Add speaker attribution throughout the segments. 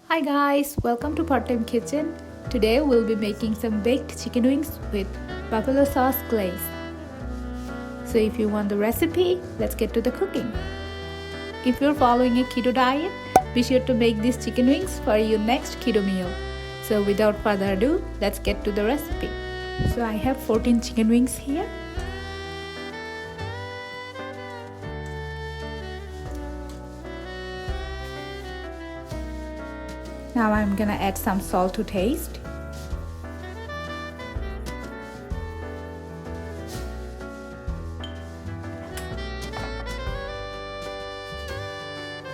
Speaker 1: Hi guys, welcome to Part-Time Kitchen. Today we'll be making some baked chicken wings with buffalo sauce glaze. So if you want the recipe, let's get to the cooking. If you're following a keto diet, be sure to make these chicken wings for your next keto meal. So without further ado, let's get to the recipe. So I have 14 chicken wings here. Now I'm gonna add some salt to taste.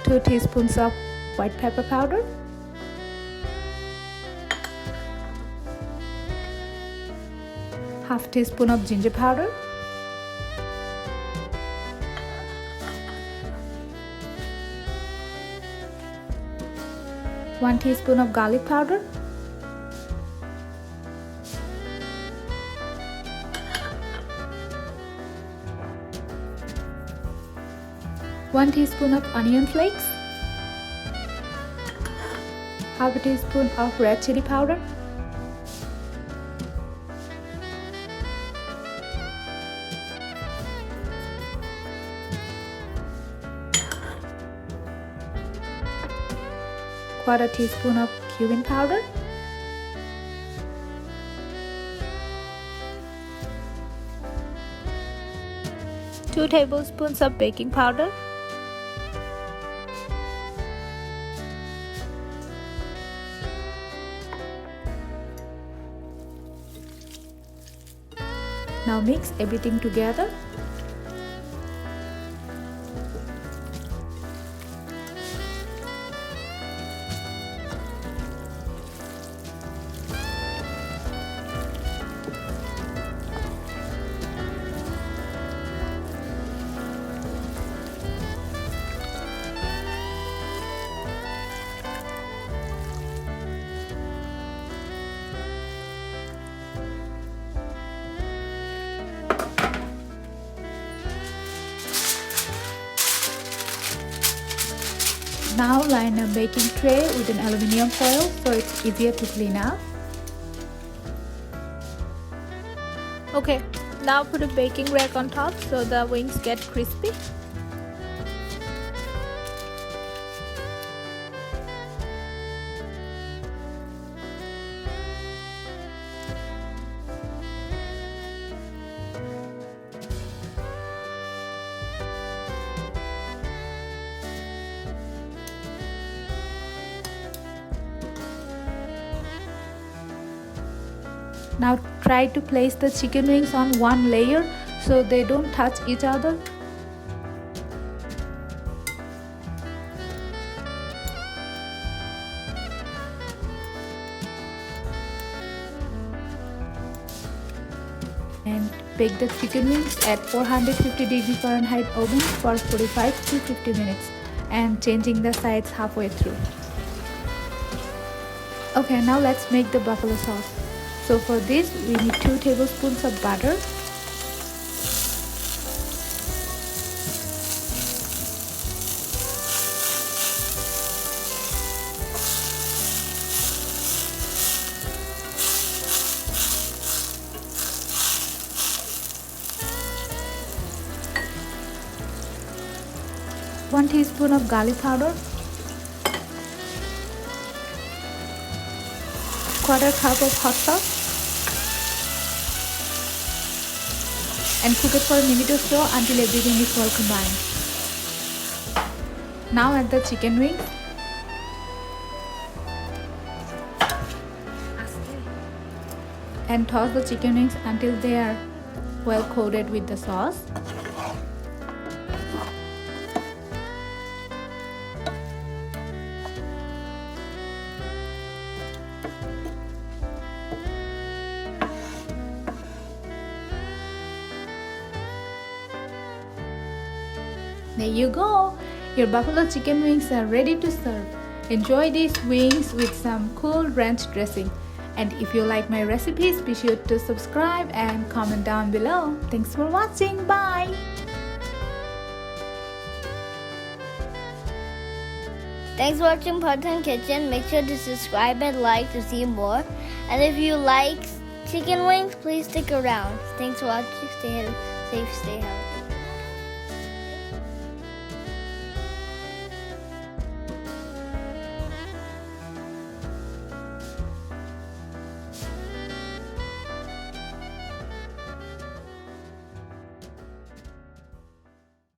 Speaker 1: Two teaspoons of white pepper powder. Half teaspoon of ginger powder. One teaspoon of garlic powder. One teaspoon of onion flakes. Half a teaspoon of red chili powder. Quarter teaspoon of cumin powder. Two tablespoons of baking powder. Now mix everything together. Now line a baking tray with an aluminum foil so it's easier to clean up. Okay, now put a baking rack on top so the wings get crispy. Now try to place the chicken wings on one layer so they don't touch each other. And bake the chicken wings at 450 degree Fahrenheit oven for 45 to 50 minutes and changing the sides halfway through. Okay, now let's make the buffalo sauce. So for this, we need 2 tablespoons of butter, one teaspoon of garlic powder, quarter cup of hot sauce, and cook it for a minute or so until everything is well combined. Now add the chicken wings. And toss the chicken wings until they are well coated with the sauce. There you go! Your buffalo chicken wings are ready to serve. Enjoy these wings with some cool ranch dressing. And if you like my recipes, be sure to subscribe and comment down below. Thanks for watching. Bye!
Speaker 2: Thanks for watching Part-Time Kitchen. Make sure to subscribe and like to see more. And if you like chicken wings, please stick around. Thanks for watching. Stay safe, stay healthy.